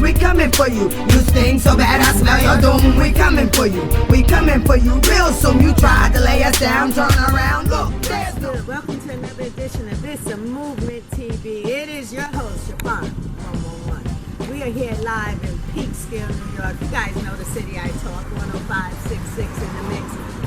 we coming for you. You stink so bad I smell your doom. We coming for you. We coming for you real soon. You tried to lay us down, turn around, look. Welcome to another edition of It's a Movement TV. It is your host, CHIFFON111. We are here live in Peekskill, New York. You guys know the city I talk, 105.66 in the mix.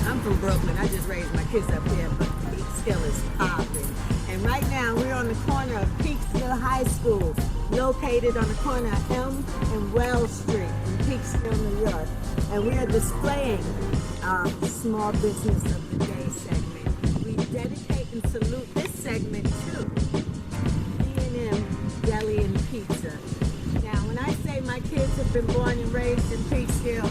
I'm from Brooklyn. I just raised my kids up here, but Peekskill is popping. And right now, we're on the corner of Peekskill High School, located on the corner of Elm and Wells Street in Peekskill, New York. And we are displaying our Small Business of the Day segment. We dedicate and salute this segment to D&M Deli and Pizza. Now, when I say my kids have been born and raised in Peekskill,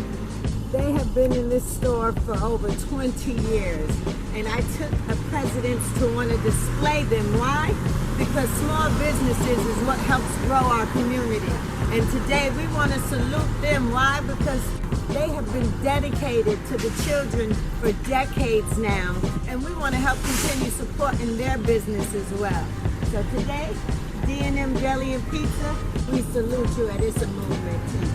they have been in this store for over 20 years. And I took a precedence to want to display them. Why? Because small businesses is what helps grow our community. And today we want to salute them. Why? Because they have been dedicated to the children for decades now. And we want to help continue supporting their business as well. So today, D&M Deli and Pizza, we salute you at It's a Movement TV.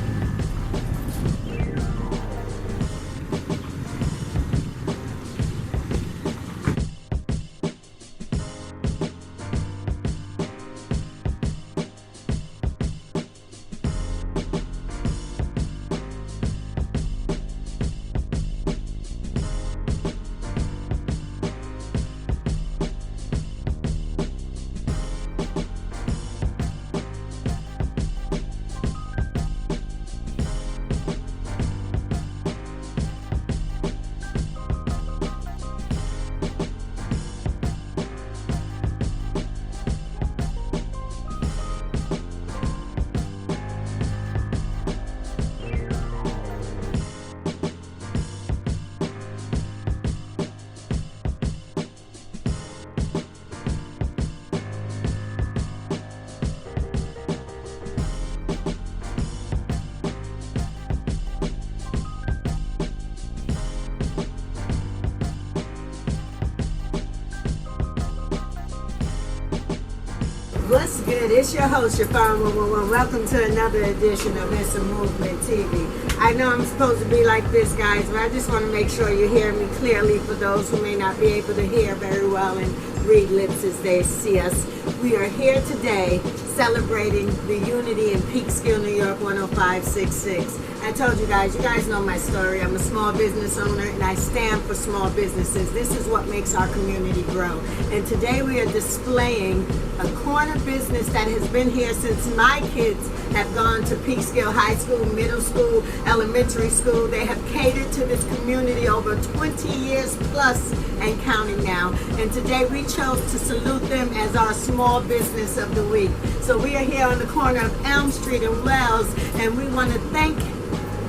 What's good? It's your host, CHIFFON111. Welcome to another edition of It's a Movement TV. I know I'm supposed to be like this, guys, but I just want to make sure you hear me clearly for those who may not be able to hear very well and read lips as they see us. We are here today celebrating the unity in Peekskill, New York, 105.66. I told you guys know my story. I'm a small business owner and I stand for small businesses. This is what makes our community grow. And today we are displaying a corner business that has been here since my kids have gone to Peekskill High School, middle school, elementary school. They have catered to this community over 20 years plus and counting now. And today we chose to salute them as our small business of the week. So we are here on the corner of Elm Street and Wells, and we want to thank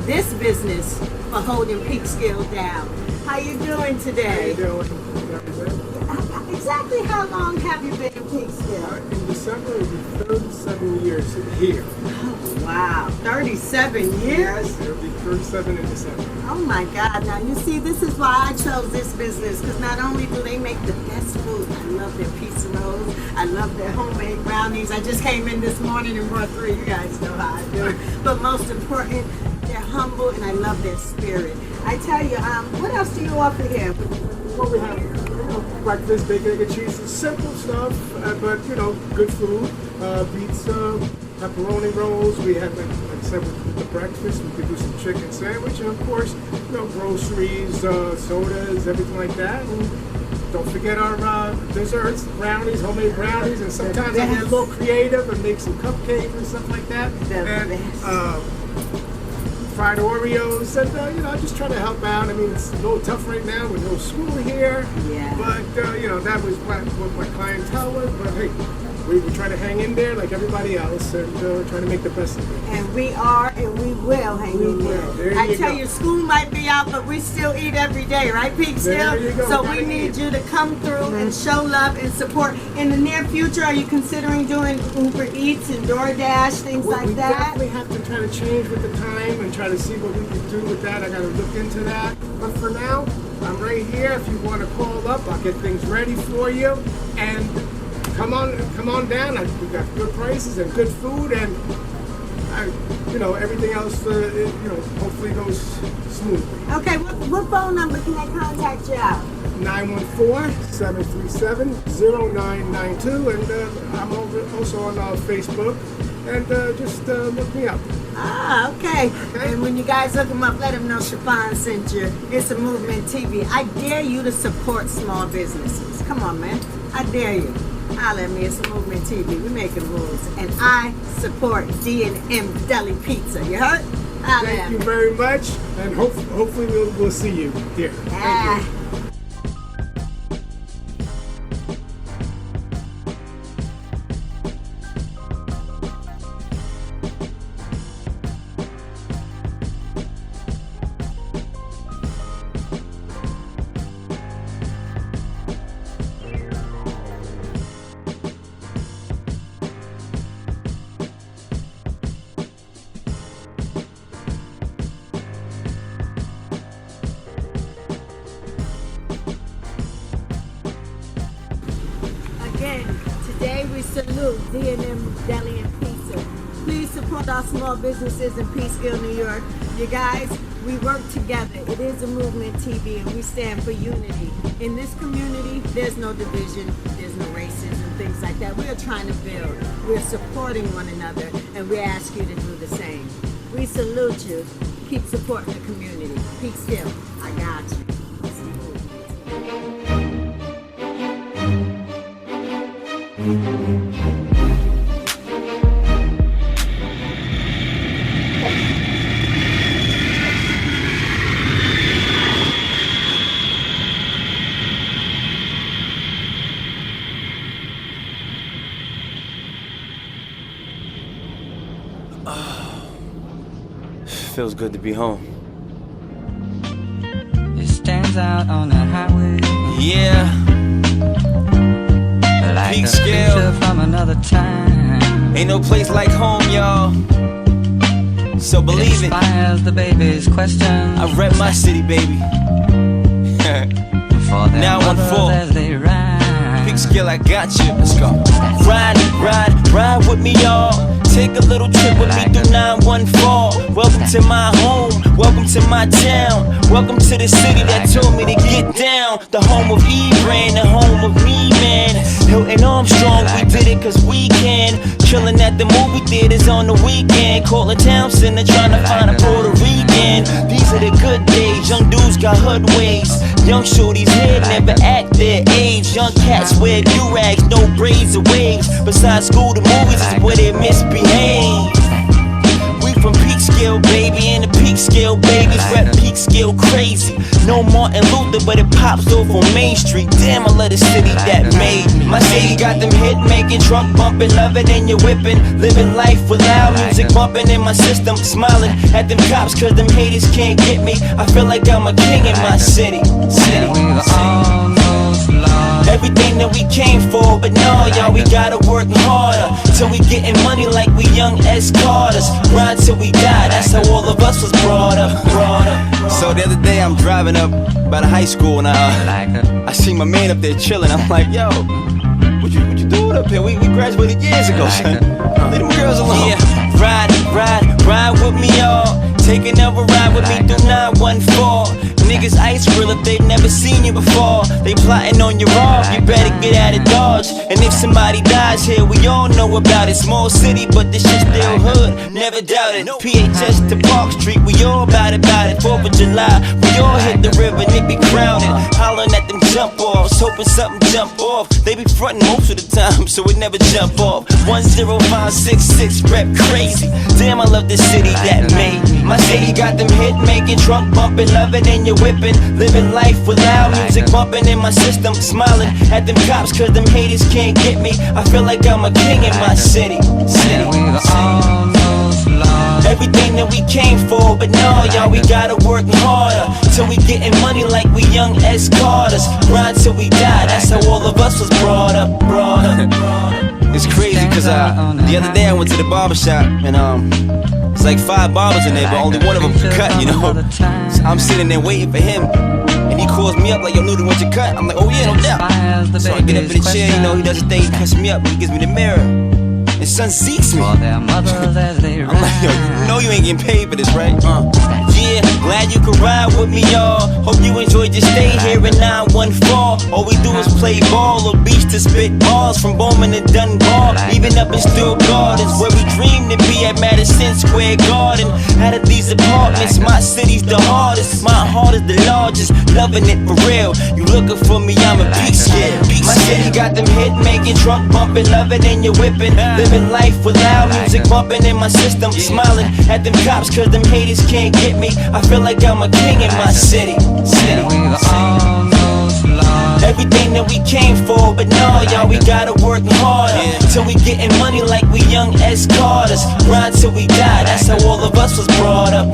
this business for holding Peekskill down. How you doing today? How you doing? Exactly how long have you been in Peekskill? In December, it'll be 37 years here. Oh, wow, 37 years? Yes, it'll be 37 in December. Oh my God, now you see, this is why I chose this business, because not only do they make the best food, I love their pizza rolls, I love their homemade brownies. I just came in this morning and brought 3, you guys know how I do it. But most important, they're humble and I love their spirit. I tell you, what else do you offer here? Well, we have breakfast, bacon, egg, and cheese, simple stuff, but good food. Pizza, pepperoni rolls. We have, like I said, with the breakfast, we could do some chicken sandwich, and of course, groceries, sodas, everything like that. And don't forget our desserts, brownies, homemade brownies, and sometimes I get a little creative and make some cupcakes and stuff like that. Fried Oreos, and I just try to help out. I mean, it's a little tough right now with no school here. Yeah. But that was what my clientele was. But hey, we try to hang in there like everybody else and try to make the best of it. And we are, and we will hang in there. I tell you, school might be out, but we still eat every day, right, Peekskill? There you go. So we need you to come through and show love and support. In the near future, are you considering doing Uber Eats and DoorDash, things like we that? We definitely have to try to change with the time and try to see what we can do with that. I got to look into that. But for now, I'm right here. If you want to call up, I'll get things ready for you. And come on down. We got good prices and good food, and everything else, hopefully goes smoothly. Okay, what phone number can I contact you out? 914-737-0992, and I'm also on Facebook, and just look me up. Ah, okay. And when you guys look them up, let them know Chiffon sent you. It's a Movement TV. I dare you to support small businesses. Come on, man. I dare you. Holler at me. It's a Movement TV. We making rules. And I support D&M Deli Pizza. You heard? Thank you very much, and hopefully we'll see you here. Thank you. Again, today we salute D&M Deli and Pizza. Please support our small businesses in Peekskill, New York. You guys, we work together. It is a Movement TV, and we stand for unity. In this community, there's no division, there's no racism, things like that. We are trying to build. We're supporting one another, and we ask you to do the same. We salute you. Keep supporting the community. Peekskill, I got you. Feels good to be home. It stands out on the highway. Yeah. Like Peekskill. a picture from another time. Ain't no place like home, y'all. So believe it. Inspires the baby's question. I rep my city, baby. For their Now on mothers full. as they ride. Peekskill, I got you. Let's go. Ride with me, y'all. Take a little trip with me through 914. Welcome to my home, welcome to my town. Welcome to the city that told me to get down. The home of E-Brand, the home of me, man. Hilton Armstrong, we did it cause we can. Chillin' at the movie theaters on the weekend. Cortland Town Center trying to find a Puerto Rican. These are the good days, young dudes got hood ways. Young shorties here never act their age. Young cats wear do-rags, no braids or waves. Besides school, the movies is where they misbehave. We from Peekskill, baby, and the Peekskill babies rep Peekskill crazy. No Martin Luther, but it pops off on Main Street. Damn, I love the city that made me. My city got them hit making, trunk bumping, loving and you're whipping. Living life with loud music bumping in my system. Smiling at them cops cause them haters can't get me. I feel like I'm a king in my city. Everything that we came for, but no, y'all, we gotta work harder. Till we getting money like we young S. Carters. Grind till we die, that's how all of us was brought up. So the other day I'm driving up by the high school and I see my man up there chilling. I'm like, yo, what you doing up here? We graduated years ago, son. Leave them girls alone. Yeah, ride with me, y'all. Take another ride with me through 914. Niggas ice grill if they've never seen you before. They plotting on your off, you better get out of Dodge. And if somebody dies here, we all know about it. Small city, but this shit still hood, never doubt it. PHS to Park Street, we all about it. 4th of July, we all hit the river and it be crowded. Hollering at them jump offs, hoping something jump off. They be frontin' most of the time, so it never jump off. 10566 rep crazy. Damn, I love this city that made me. My city got them hit making, trunk bumping, loving and you're whipping. Living life with loud music bumping in my system. Smiling at them cops cause them haters can't get me. I feel like I'm a king in my city. Everything that we came for, but no, y'all, we gotta work harder. Till we getting money like we young S. Carters. Grind till we die, that's how all of us was brought up. It's crazy cause the other day I went to the barbershop and it's like 5 barbers in there, but only one of them could cut, you know. So I'm sitting there waiting for him, and he calls me up like, yo, Nudie, want your cut? I'm like, oh yeah, no doubt. So I get up in the chair, you know, he does his thing, he cuts me up, and he gives me the mirror. And son Zeke's me. I'm like, yo, ain't getting paid for this, right? Yeah, glad you could ride with me, y'all. Hope you enjoyed your stay here in 914. All we do is play ball or beach to spit balls from Bowman to Dunbar, even up in Steel Gardens, where we dream to be at Madison Square Garden. Out of these apartments, my city's the hardest, my heart is the largest, loving it for real. You looking for me, I'm a peekskill. My city got them hit making, truck bumping, loving and you're whipping, living life with loud music bumping in my system, smiling at them cops cause them haters can't get me. I feel like I'm a king in my city. Everything that we came for, but no, y'all, we gotta work harder till we getting money like we young S. Carters. Grind till we die, that's how all of us was brought up.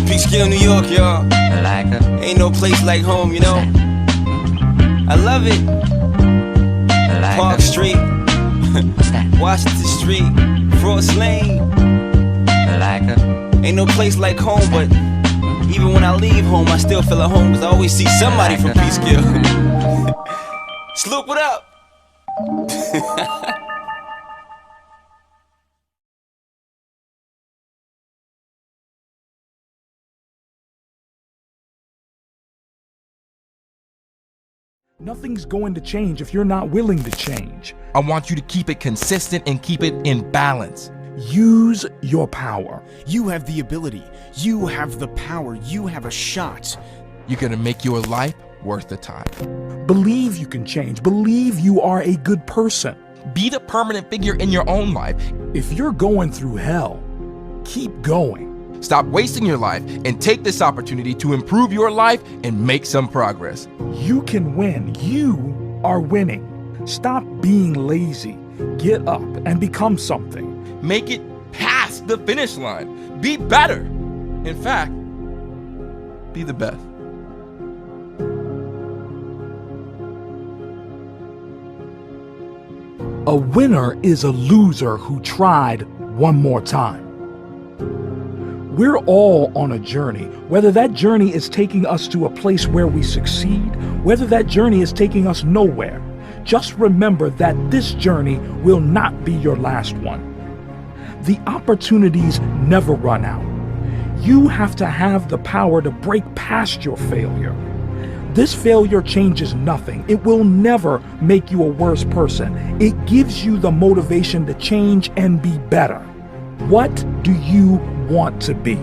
Peekskill, New York, y'all. Ain't no place like home, you know. I love it. Park Street, Washington Street, Frost Lane. Ain't no place like home, but even when I leave home, I still feel at home, cause I always see somebody from Peekskill. Sloop, what up? Nothing's going to change if you're not willing to change. I want you to keep it consistent and keep it in balance. Use your power. You have the ability. You have the power. You have a shot. You're gonna make your life worth the time. Believe you can change. Believe you are a good person. Be the permanent figure in your own life. If you're going through hell, keep going. Stop wasting your life and take this opportunity to improve your life and make some progress. You can win. You are winning. Stop being lazy. Get up and become something. Make it past the finish line. Be better. In fact, be the best. A winner is a loser who tried one more time. We're all on a journey, whether that journey is taking us to a place where we succeed, whether that journey is taking us nowhere. Just remember that this journey will not be your last one. The opportunities never run out. You have to have the power to break past your failure. This failure changes nothing. It will never make you a worse person. It gives you the motivation to change and be better. What do you want to be?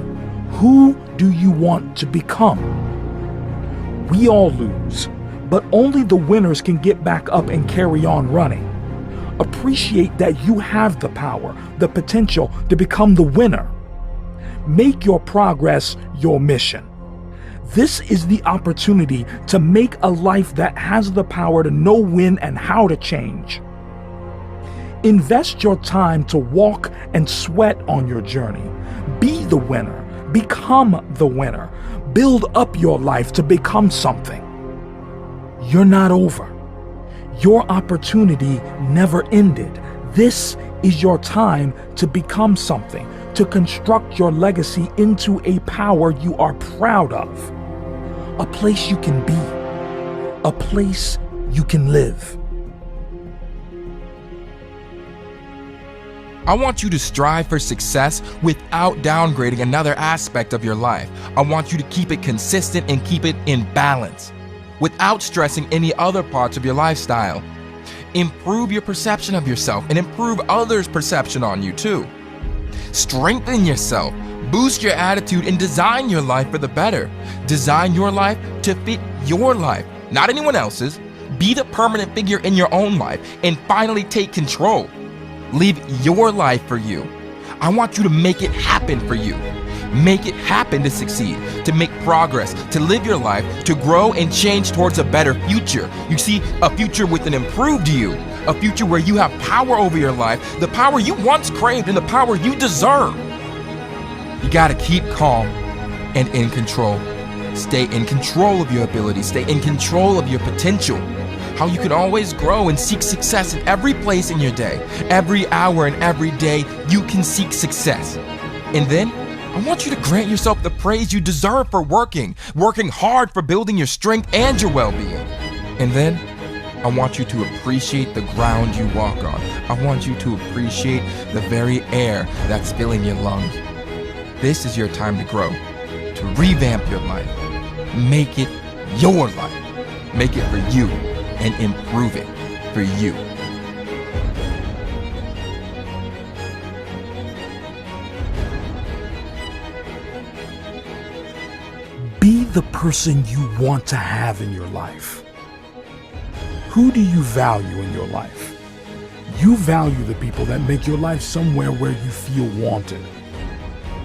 Who do you want to become? We all lose, but only the winners can get back up and carry on running. Appreciate that you have the power, the potential to become the winner. Make your progress your mission. This is the opportunity to make a life that has the power to know when and how to change. Invest your time to walk and sweat on your journey. Be the winner. Become the winner. Build up your life to become something. You're not over. Your opportunity never ended. This is your time to become something, to construct your legacy into a power you are proud of. A place you can be. A place you can live. I want you to strive for success without downgrading another aspect of your life. I want you to keep it consistent and keep it in balance, without stressing any other parts of your lifestyle. Improve your perception of yourself and improve others' perception on you too. Strengthen yourself, boost your attitude, and design your life for the better. Design your life to fit your life, not anyone else's. Be the permanent figure in your own life and finally take control. Live your life for you. I want you to make it happen for you. Make it happen to succeed, to make progress, to live your life, to grow and change towards a better future. You see, a future with an improved you, a future where you have power over your life, the power you once craved and the power you deserve. You gotta keep calm and in control. Stay in control of your abilities, stay in control of your potential. How you can always grow and seek success in every place in your day. Every hour and every day, you can seek success. And then, I want you to grant yourself the praise you deserve for working hard for building your strength and your well-being. And then, I want you to appreciate the ground you walk on. I want you to appreciate the very air that's filling your lungs. This is your time to grow, to revamp your life. Make it your life. Make it for you and improve it for you. Be the person you want to have in your life. Who do you value in your life? You value the people that make your life somewhere where you feel wanted.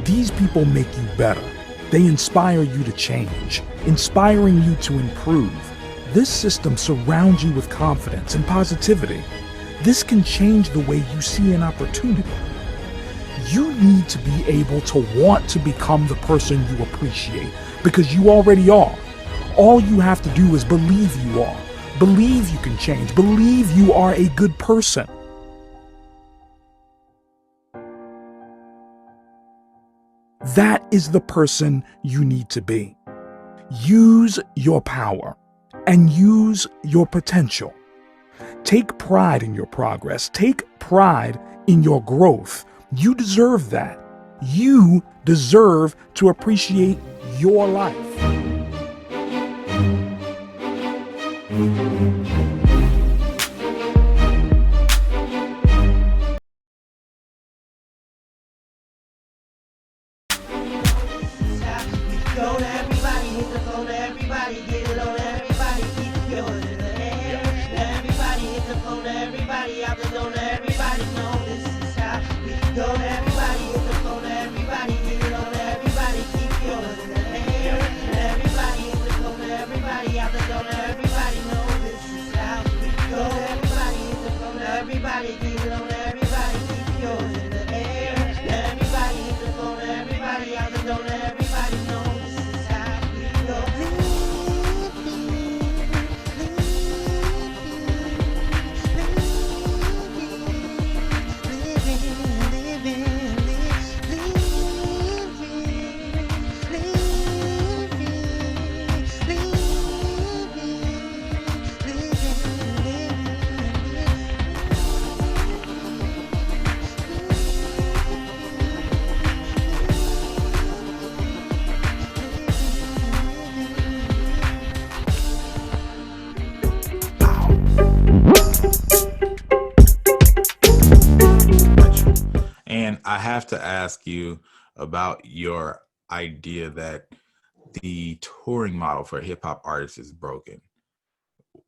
These people make you better. They inspire you to change, inspiring you to improve. This system surrounds you with confidence and positivity. This can change the way you see an opportunity. You need to be able to want to become the person you appreciate, because you already are. All you have to do is believe you are. Believe you can change. Believe you are a good person. That is the person you need to be. Use your power and use your potential. Take pride in your progress. Take pride in your growth. You deserve that. You deserve to appreciate your life. Go to everybody, hit the phone to everybody, get it on everybody, keep yours in the air. Everybody hit the phone to everybody, out the door to everybody, know this is how we go to everybody, hit the phone to everybody, get it on everybody, keep yours in the air. Everybody hit the phone to everybody, out the door to everybody, know this is how we go to everybody, hit the phone to everybody, get it on everybody, keep yours in the air. Everybody hit the phone to everybody, out the door to everybody, know this is how we go. And I have to ask you about your idea that the touring model for hip hop artists is broken.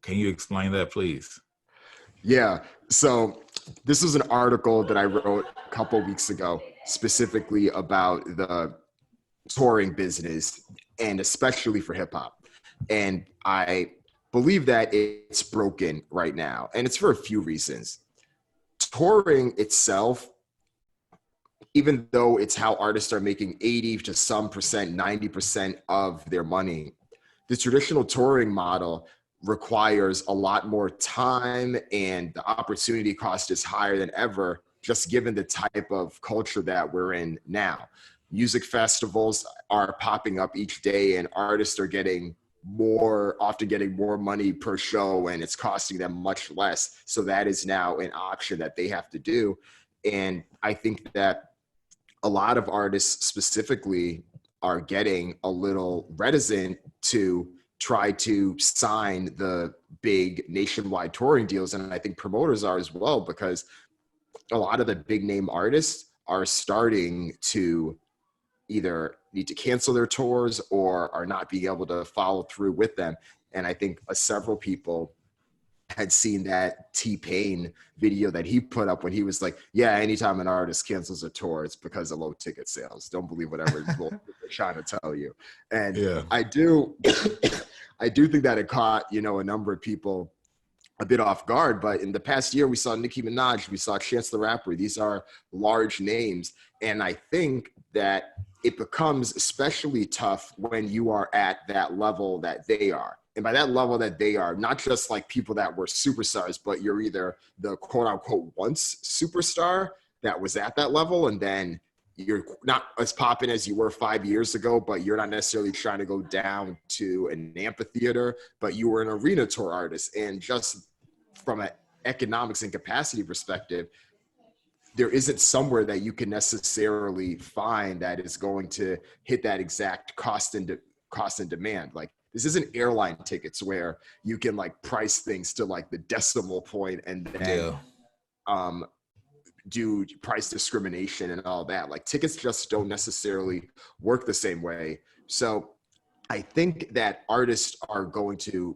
Can you explain that, please? Yeah. So this was an article that I wrote a couple weeks ago, specifically about the touring business and especially for hip hop. And I believe that it's broken right now. And it's for a few reasons. Touring itself, even though it's how artists are making 80 to some percent, 90% of their money, the traditional touring model requires a lot more time, and the opportunity cost is higher than ever, just given the type of culture that we're in now. Music festivals are popping up each day, and artists are often getting more money per show, and it's costing them much less. So that is now an option that they have to do. And I think that a lot of artists specifically are getting a little reticent to try to sign the big nationwide touring deals. And I think promoters are as well, because a lot of the big name artists are starting to either need to cancel their tours or are not being able to follow through with them. And I think several people had seen that T-Pain video that he put up when he was like, yeah, anytime an artist cancels a tour, it's because of low ticket sales. Don't believe whatever they're trying to tell you. And yeah. I do think that it caught, a number of people a bit off guard. But in the past year, we saw Nicki Minaj, we saw Chance the Rapper. These are large names. And I think that it becomes especially tough when you are at that level that they are. And by that level that they are, not just like people that were superstars, but you're either the quote unquote once superstar that was at that level, and then you're not as popping as you were 5 years ago, but you're not necessarily trying to go down to an amphitheater, but you were an arena tour artist. And just from an economics and capacity perspective, there isn't somewhere that you can necessarily find that is going to hit that exact cost and demand. Like, this isn't airline tickets where you can like price things to like the decimal point and then do price discrimination and all that. Like, tickets just don't necessarily work the same way. So I think that artists are going to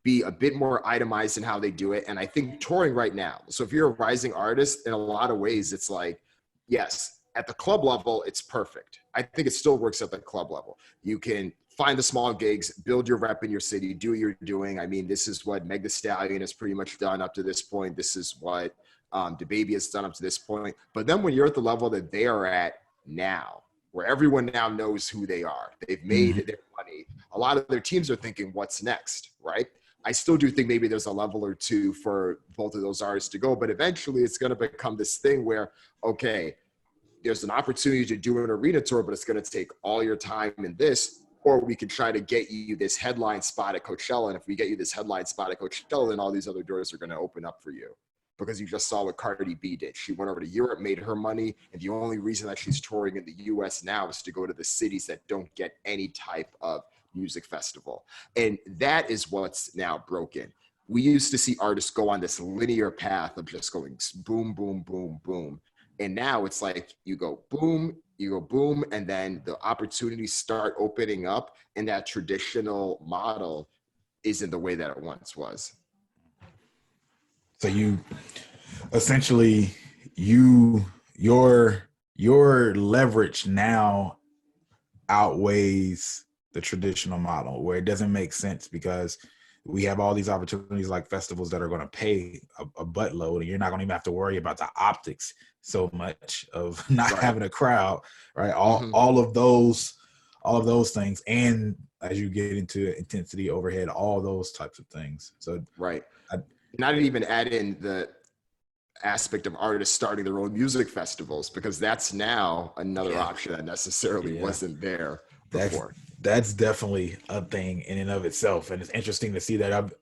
be a bit more itemized in how they do it. And I think touring right now, so if you're a rising artist, in a lot of ways, it's like, yes, at the club level, it's perfect. I think it still works at the club level. You can find the small gigs, build your rep in your city, do what you're doing. I mean, this is what Meg Thee Stallion has pretty much done up to this point. This is what DaBaby has done up to this point. But then when you're at the level that they are at now, where everyone now knows who they are, they've made their money, a lot of their teams are thinking, what's next, right? I still do think maybe there's a level or two for both of those artists to go, but eventually it's going to become this thing where, okay, there's an opportunity to do an arena tour, but it's going to take all your time in this, or we can try to get you this headline spot at Coachella. And if we get you this headline spot at Coachella, then all these other doors are going to open up for you. Because you just saw what Cardi B did. She went over to Europe, made her money, and the only reason that she's touring in the US now is to go to the cities that don't get any type of music festival. And that is what's now broken. We used to see artists go on this linear path of just going boom, boom, boom, boom. And now it's like you go boom, and then the opportunities start opening up, and that traditional model isn't the way that it once was. So you essentially your leverage now outweighs the traditional model, where it doesn't make sense because we have all these opportunities like festivals that are going to pay a buttload, and you're not going to even have to worry about the optics so much of not having a crowd, right? All of those things, and as you get into intensity, overhead, all those types of things. So and I didn't even add in the aspect of artists starting their own music festivals, because that's now another option that necessarily wasn't there before. That's definitely a thing in and of itself, and it's interesting to see that.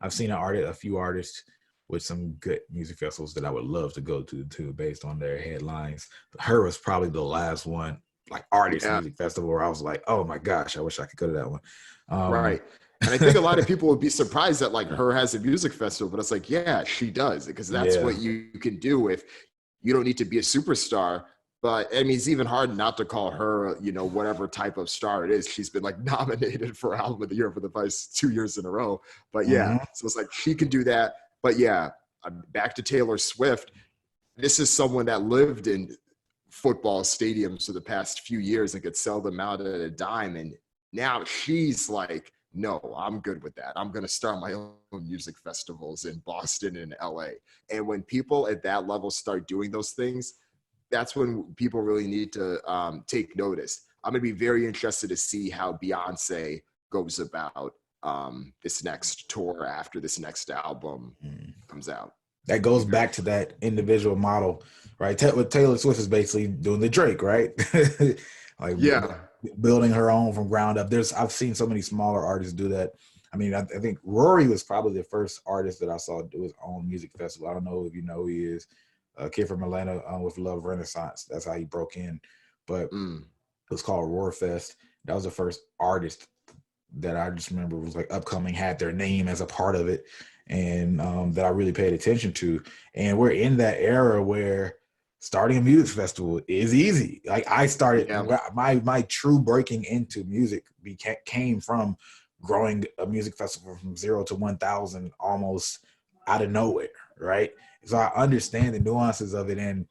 I've seen a few artists with some good music festivals that I would love to go to too, based on their headlines. Her was probably the last one, like artist music festival, where I was like, oh my gosh, I wish I could go to that one. Right. And I think a lot of people would be surprised that like her has a music festival, but it's like, yeah, she does, because that's what you can do if you don't need to be a superstar. But I mean, it's even hard not to call her, you know, whatever type of star it is. She's been like nominated for Album of the Year for the past 2 years in a row. But so it's like she can do that. But back to Taylor Swift. This is someone that lived in football stadiums for the past few years and could sell them out at a dime. And now she's like, no, I'm good with that. I'm going to start my own music festivals in Boston and LA. And when people at that level start doing those things, that's when people really need to take notice. I'm going to be very interested to see how Beyonce goes about this next tour after this next album comes out. That goes back to that individual model, right? What Taylor Swift is basically doing the Drake, right? Building her own from ground up. I've seen so many smaller artists do that. I mean, I think Rory was probably the first artist that I saw do his own music festival. I don't know if you know who he is. A kid from Atlanta with Love Renaissance. That's how he broke in. But it was called Roar Fest. That was the first artist that I just remember was like upcoming, had their name as a part of it, and that I really paid attention to. And we're in that era where starting a music festival is easy. Like I started, my true breaking into music came from growing a music festival from 0 to 1,000 almost out of nowhere, right? So I understand the nuances of it, and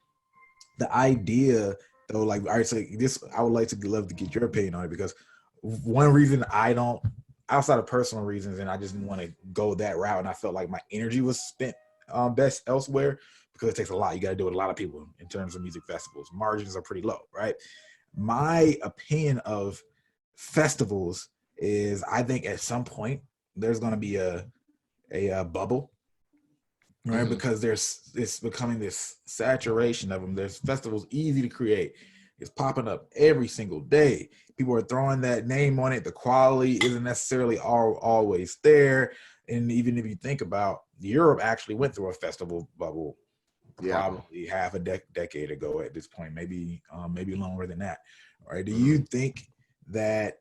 the idea though, like, all right, so this, I would love to get your opinion on it, because one reason I don't, outside of personal reasons, and I just didn't want to go that route, and I felt like my energy was spent best elsewhere, because it takes a lot. You got to do it with a lot of people in terms of music festivals. Margins are pretty low, right? My opinion of festivals is I think at some point there's going to be a bubble, right? Because it's becoming this saturation of them. There's festivals easy to create. It's popping up every single day. People are throwing that name on it. The quality isn't necessarily always there. And even if you think about Europe, actually went through a festival bubble probably half a decade ago at this point, maybe longer than that. Right? Do you think that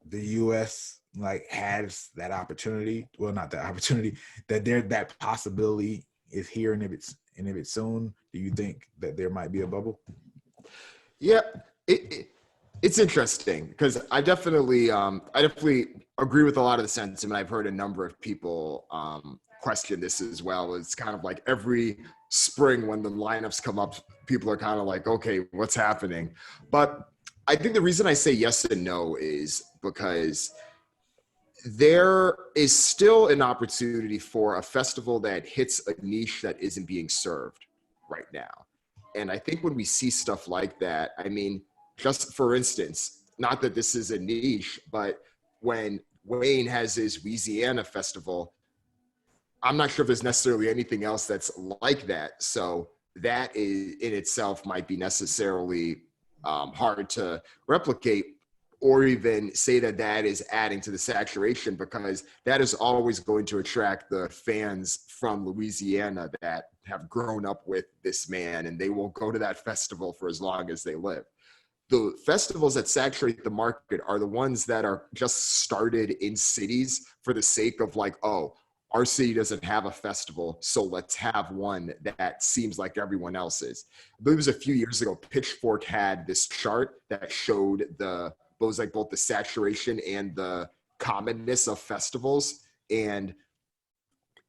the U.S. like has that opportunity? Well, not that opportunity, that possibility is here, and if it's soon, do you think that there might be a bubble? Yeah, it's interesting because I definitely agree with a lot of the sentiment. I've heard a number of people question this as well. It's kind of like every spring when the lineups come up, people are kind of like, okay, what's happening? But I think the reason I say yes and no is because there is still an opportunity for a festival that hits a niche that isn't being served right now. And I think when we see stuff like that, I mean, just for instance, not that this is a niche, but when Wayne has his Louisiana festival, I'm not sure if there's necessarily anything else that's like that. So that is in itself might be necessarily hard to replicate, or even say that that is adding to the saturation, because that is always going to attract the fans from Louisiana that have grown up with this man, and they will go to that festival for as long as they live. The festivals that saturate the market are the ones that are just started in cities for the sake of like, oh, our city doesn't have a festival, so let's have one that seems like everyone else's. I believe it was a few years ago, Pitchfork had this chart that showed both the saturation and the commonness of festivals. And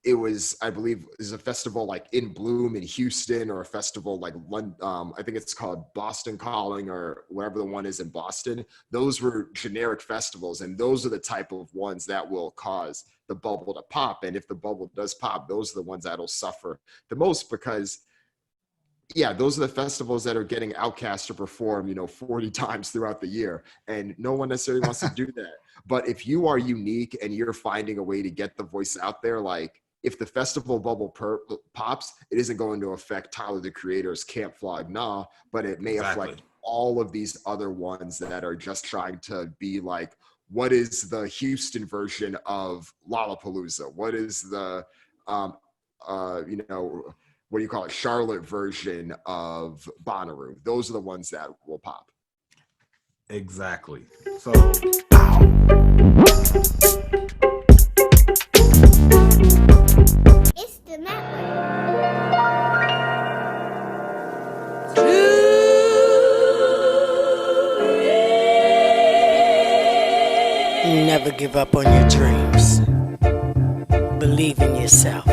it was, I believe, is a festival like In Bloom in Houston, or a festival like I think it's called Boston Calling, or whatever the one is in Boston. Those were generic festivals, and those are the type of ones that will cause the bubble to pop. And if the bubble does pop, those are the ones that'll suffer the most, because those are the festivals that are getting Outkast to perform, 40 times throughout the year. And no one necessarily wants to do that. But if you are unique and you're finding a way to get the voice out there, like if the festival bubble pops, it isn't going to affect Tyler, the Creator's Camp Flog Gnaw, but it may affect all of these other ones that are just trying to be like, what is the Houston version of Lollapalooza? What is the, what do you call it, Charlotte version of Bonnaroo? Those are the ones that will pop. Exactly. So it's the network. Never give up on your dreams. Believe in yourself.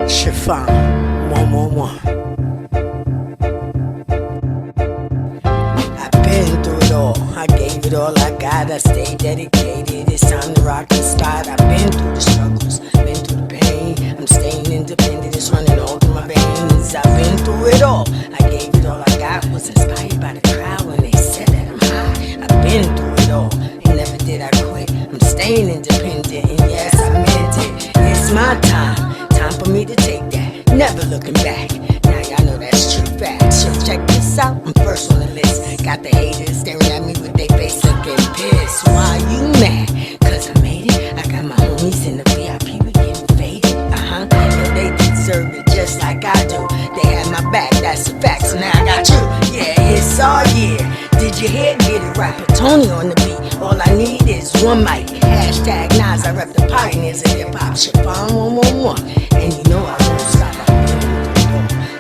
CHIFFON111. I've been through it all. I gave it all I got. I stayed dedicated. It's time to rock the spot. I've been through the struggles, been through the pain. I'm staying independent. It's running all through my veins. I've been through it all. I gave it all I got. Was inspired by the crowd when they said that I'm high. I've been through it all. Never did I quit. I'm staying independent, and yes, I meant it. It's my time. Time for me to take that. Never looking back. Now y'all know that's true fact. So check this out. I'm first on the list. Got the haters staring at me with their face looking pissed. Why you mad? Cause I made it. I got my homies in the VIP. We getting faded. Yeah, they deserve it just like I do. They had my back. That's a fact. So now I got you. Yeah, it's all year. Did you hear? Get it right. Put Tony on the beat. All I need is one mic. Hashtag Nas. I rep the pioneers of hip hop. CHIFFON111. And you know I won't stop.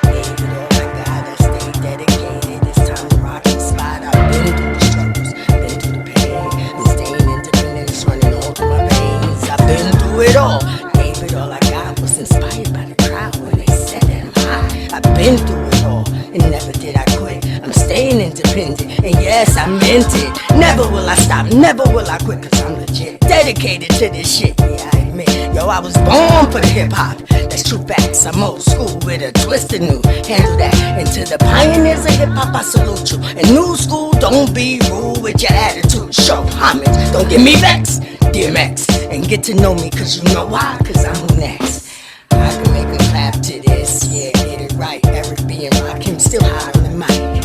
Gave it all I got. I stayed dedicated. It's time to rock the spot. I've been through the struggles, been through the pain. I'm staying independent. It's running all through my veins. I've been through it all. Gave it all I got. Was inspired by the crowd when they said that I'm high. I've been through it all, and never did I quit. I'm staying independent, and yes, I meant it. Never will I stop, never will I quit, cause I'm legit dedicated to this shit, yeah, I admit. Yo, I was born for the hip-hop, that's true facts. I'm old school with a twist of new. Handle that, and to the pioneers of hip-hop, I salute you. And new school, don't be rude with your attitude. Show homage, don't get me vexed, DMX. And get to know me, cause you know why, cause I'm who next. I can make a clap to this, yeah, get it right. Eric B and Rakim still high on the mic.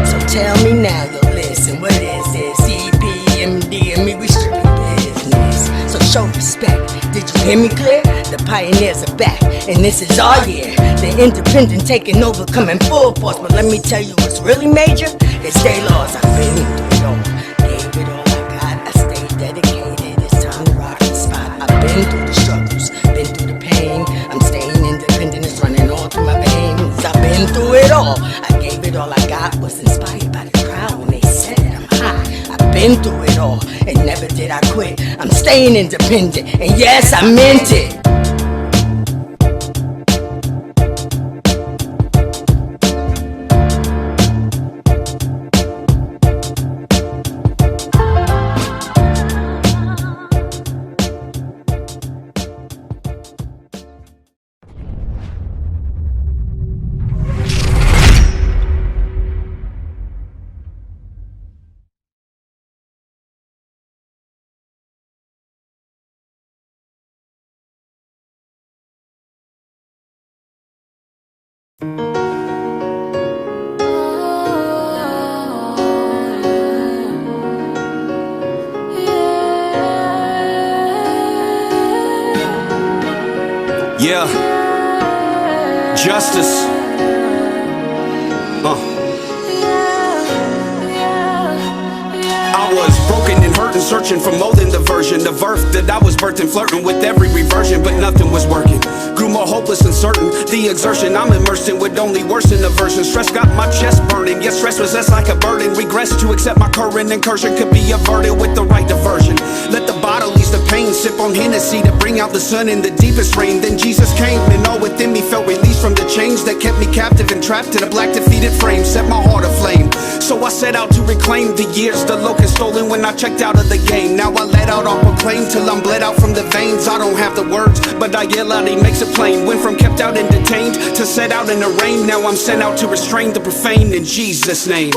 So tell me now, yo, listen, what is this? EPMD and me, we strictly business. So show respect. Did you hear me clear? The pioneers are back, and this is our year. The independent taking over, coming full force. But let me tell you what's really major, it's they laws. I've been through it all, gave it all I got. I stayed dedicated, it's time to rock the spot. I've been through the struggles, been through the pain. I'm staying independent, it's running all through my veins. I've been through it all, I gave it all I got. Was inspired by the crowd when they said I'm high. I've been through it all, and never did I quit. I'm staying independent, and yes, I meant it. Yeah, justice. I was broken and hurting, searching for more than the version of earth that I was birthing, flirting with every reversion, but nothing was working. Grew more hopeless and certain. The exertion I'm immersed in would only worsen the version. Stress got my chest burning, yet stress was less like a burden. Regress to accept my current incursion could be averted with the right diversion. Let the bottle ease the pain, sip on Hennessy to bring out the sun in the deepest rain. Then Jesus came, and all within me felt released from the chains that kept me captive and trapped in a black defeated frame. Set my heart aflame, so I set out to reclaim the years the locust stolen when I checked out of the game. Now I let out, I'll proclaim till I'm bled out from the veins. I don't have the words, but I yell out, he makes it plain. Went from kept out and detained to set out in the rain. Now I'm sent out to restrain the profane in Jesus' name.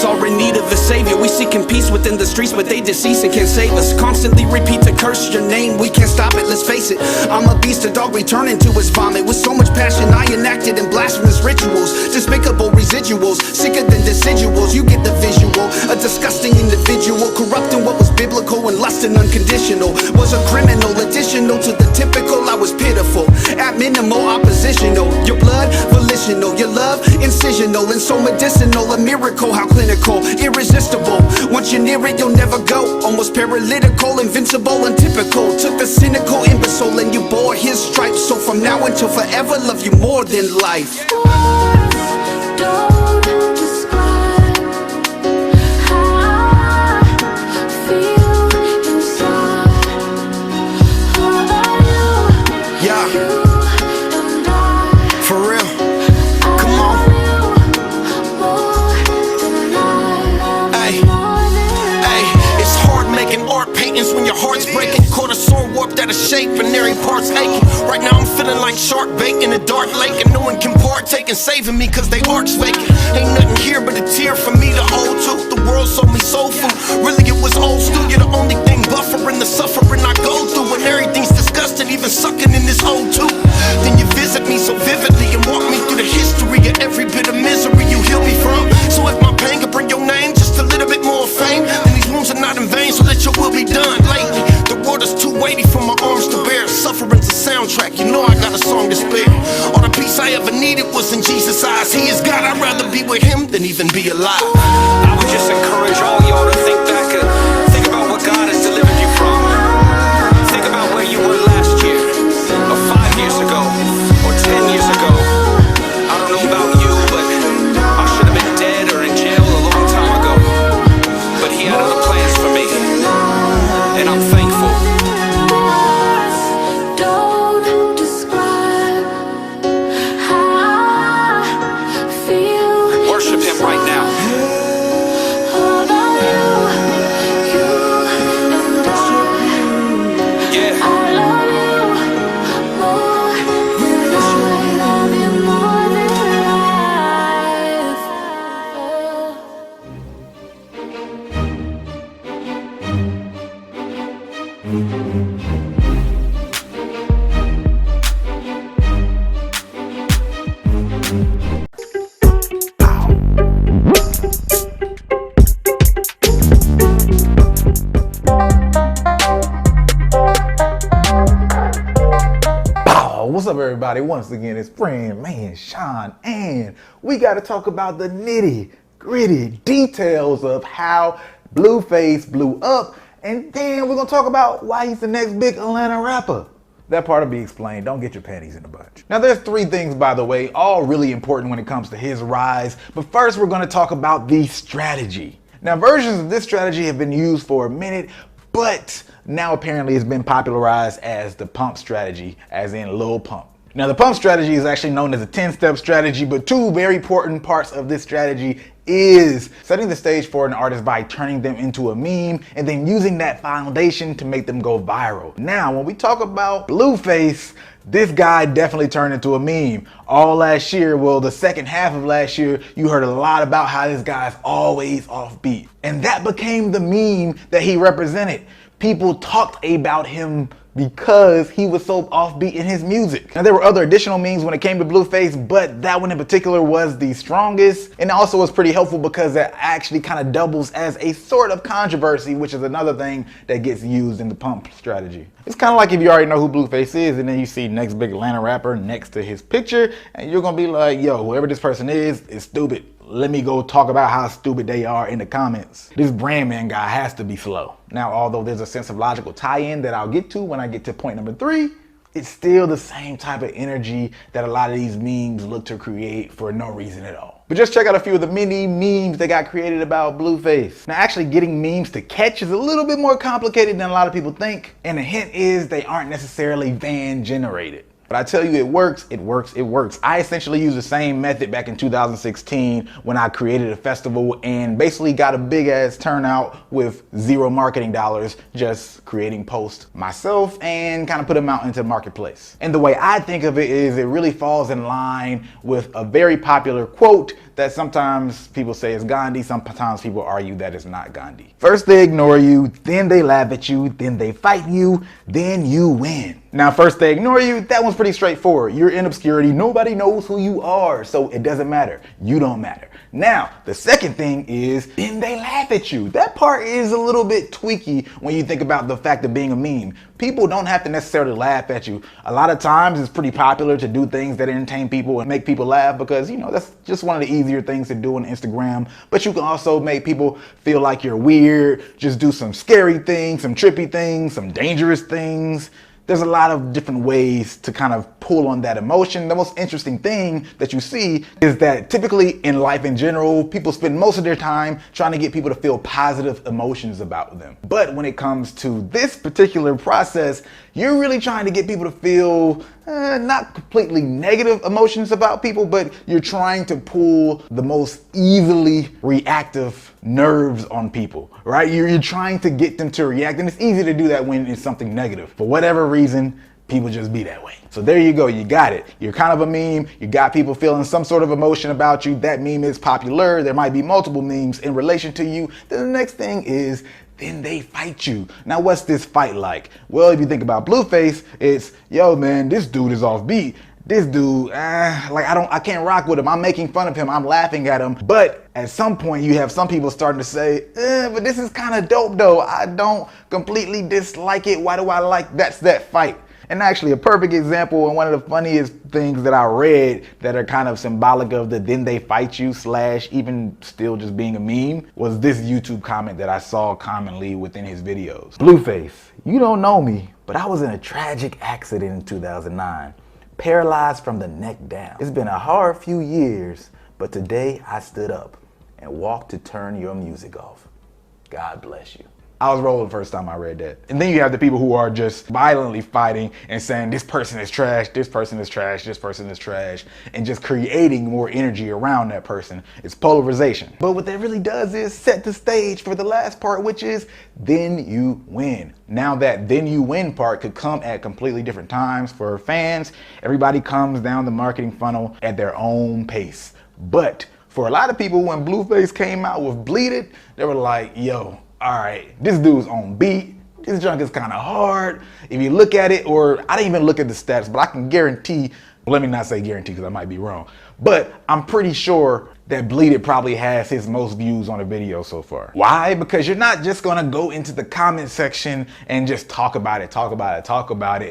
Are in need of a savior. We seeking peace within the streets, but they deceased and can't save us. Constantly repeat the curse, your name, we can't stop it, let's face it. I'm a beast, a dog returning to his vomit. With so much passion I enacted in blasphemous rituals. Despicable residuals, sicker than deciduals. You get the visual, a disgusting individual, corrupting what was biblical and lusting unconditional. Was a criminal, additional to the typical. I was pitiful, at minimal oppositional. Your blood, volitional, your love, incisional, and so medicinal. A miracle, how clinical, irresistible. Once you're near it, you'll never go. Almost paralytical, invincible, untypical. Took the cynical imbecile and you bore his stripes. So from now until forever, love you more than life. When your heart's breaking, caught a sore warped out of shape and every part's aching. Right now I'm feeling like shark bait in a dark lake, and no one can partake in saving me cause they arcs vacant. Ain't nothing here but a tear for me to hold to. The world sold me soul food, really it was old school. You're the only thing buffering the suffering I go through, and everything's disgusting, even sucking in this hole too. Then you visit me so vividly and walk me through the history of every bit of misery you heal me from. So if my pain could bring your name just a little bit more fame, then these wounds are not in vain, so let your will be done. Lately, the world is too weighty for my arms to bear. Suffering's a soundtrack, you know I got a song to spare. All the peace I ever needed was in Jesus' eyes. He is God, I'd rather be with him than even be alive. I would just encourage all y'all to think back and think about what God has delivered you from. Think about where you were last year, or 5 years ago, or 10 years ago. I don't know about you, but I should have been dead or in jail a long time ago. But he had other plans for me, and I'm thankful. Don't describe how I feel. Worship him right now. What's up, everybody? Once again, it's Brandman, Sean, and we got to talk about the nitty-gritty details of how Blueface blew up, and then we're going to talk about why he's the next big Atlanta rapper. That part will be explained. Don't get your panties in a bunch. Now, there's three things, by the way, all really important when it comes to his rise, but first we're going to talk about the strategy. Now, versions of this strategy have been used for a minute, but now apparently it's been popularized as the pump strategy, as in Lil Pump. Now, the pump strategy is actually known as a 10-step strategy, but two very important parts of this strategy is setting the stage for an artist by turning them into a meme and then using that foundation to make them go viral. Now, when we talk about Blueface, this guy definitely turned into a meme. All last year, well, the second half of last year, you heard a lot about how this guy's always offbeat. And that became the meme that he represented. People talked about him because he was so offbeat in his music. Now, there were other additional memes when it came to Blueface, but that one in particular was the strongest, and also was pretty helpful because it actually kind of doubles as a sort of controversy, which is another thing that gets used in the pump strategy. It's kind of like if you already know who Blueface is, and then you see next big Atlanta rapper next to his picture, and you're gonna be like, yo, whoever this person is stupid. Let me go talk about how stupid they are in the comments. This Brandman guy has to be slow. Now, although there's a sense of logical tie-in that I'll get to when I get to point number 3, it's still the same type of energy that a lot of these memes look to create for no reason at all. But just check out a few of the many memes that got created about Blueface. Now, actually getting memes to catch is a little bit more complicated than a lot of people think, and the hint is they aren't necessarily fan generated. But I tell you, it works, it works, it works. I essentially used the same method back in 2016 when I created a festival and basically got a big ass turnout with zero marketing dollars, just creating posts myself and kind of put them out into the marketplace. And the way I think of it is it really falls in line with a very popular quote that sometimes people say is Gandhi, sometimes people argue that it's not Gandhi. First they ignore you, then they laugh at you, then they fight you, then you win. Now, first they ignore you, that one's pretty straightforward. You're in obscurity, nobody knows who you are, so it doesn't matter. You don't matter. Now, the second thing is, then they laugh at you. That part is a little bit tweaky when you think about the fact of being a meme. People don't have to necessarily laugh at you. A lot of times it's pretty popular to do things that entertain people and make people laugh because, you know, that's just one of the easier things to do on Instagram. But you can also make people feel like you're weird, just do some scary things, some trippy things, some dangerous things. There's a lot of different ways to kind of pull on that emotion. The most interesting thing that you see is that typically in life in general, people spend most of their time trying to get people to feel positive emotions about them. But when it comes to this particular process, you're really trying to get people to feel not completely negative emotions about people, but you're trying to pull the most easily reactive nerves on people, right? You're trying to get them to react, and it's easy to do that when it's something negative. For whatever reason, people just be that way. So there you go, you got it. You're kind of a meme, you got people feeling some sort of emotion about you, that meme is popular, there might be multiple memes in relation to you. Then the next thing is, then they fight you. Now, what's this fight like? Well, if you think about Blueface, it's, yo man, this dude is offbeat. This dude, I can't rock with him. I'm making fun of him. I'm laughing at him. But at some point, you have some people starting to say, but this is kind of dope though. I don't completely dislike it. Why do I like that's that fight? And actually a perfect example and one of the funniest things that I read that are kind of symbolic of the then they fight you / even still just being a meme was this YouTube comment that I saw commonly within his videos. Blueface, you don't know me, but I was in a tragic accident in 2009. Paralyzed from the neck down. It's been a hard few years, but today I stood up and walked to turn your music off. God bless you. I was rolling the first time I read that. And then you have the people who are just violently fighting and saying this person is trash, this person is trash, this person is trash, and just creating more energy around that person. It's polarization. But what that really does is set the stage for the last part, which is then you win. Now that then you win part could come at completely different times for fans. Everybody comes down the marketing funnel at their own pace. But for a lot of people, when Blueface came out with Bleed It, they were like, yo, all right, this dude's on beat. This junk is kind of hard. If you look at it, or I didn't even look at the stats, but I can guarantee, well, let me not say guarantee because I might be wrong, but I'm pretty sure that Bleed It probably has his most views on a video so far. Why? Because you're not just gonna go into the comment section and just talk about it,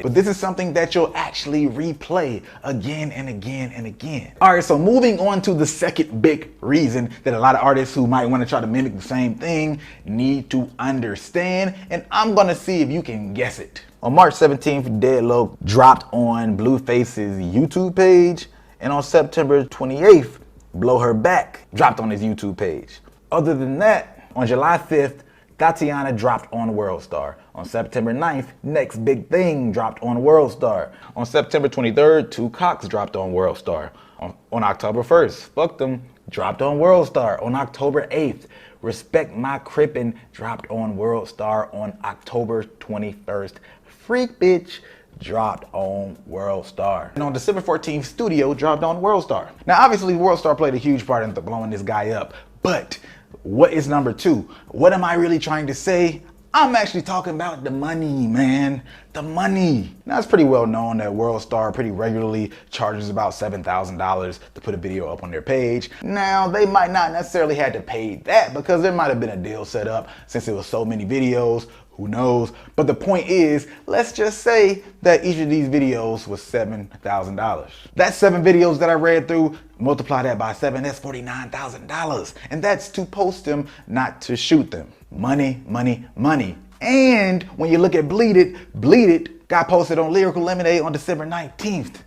but this is something that you'll actually replay again and again and again. All right, so moving on to the second big reason that a lot of artists who might want to try to mimic the same thing need to understand, and I'm gonna see if you can guess it. On March 17th, Deadlow dropped on Blueface's YouTube page, and on September 28th, Blow Her Back dropped on his YouTube page. Other than that, on July 5th, Tatiana dropped on Worldstar. On September 9th, Next Big Thing dropped on Worldstar. On September 23rd, Two Cox dropped on Worldstar. On October 1st, Fuck Them dropped on Worldstar. On October 8th, Respect My Crippin' dropped on Worldstar. On October 21st, Freak Bitch dropped on Worldstar. And on December 14th, Studio dropped on Worldstar. Now obviously Worldstar played a huge part in blowing this guy up, but what is number two? What am I really trying to say? I'm actually talking about the money, man. The money. Now it's pretty well known that Worldstar pretty regularly charges about $7,000 to put a video up on their page. Now they might not necessarily have to pay that because there might have been a deal set up since it was so many videos. Who knows? But the point is, let's just say that each of these videos was $7,000. That's 7 videos that I read through. Multiply that by 7, that's $49,000. And that's to post them, not to shoot them. Money, money, money. And when you look at Bleed It got posted on Lyrical Lemonade on December 19th.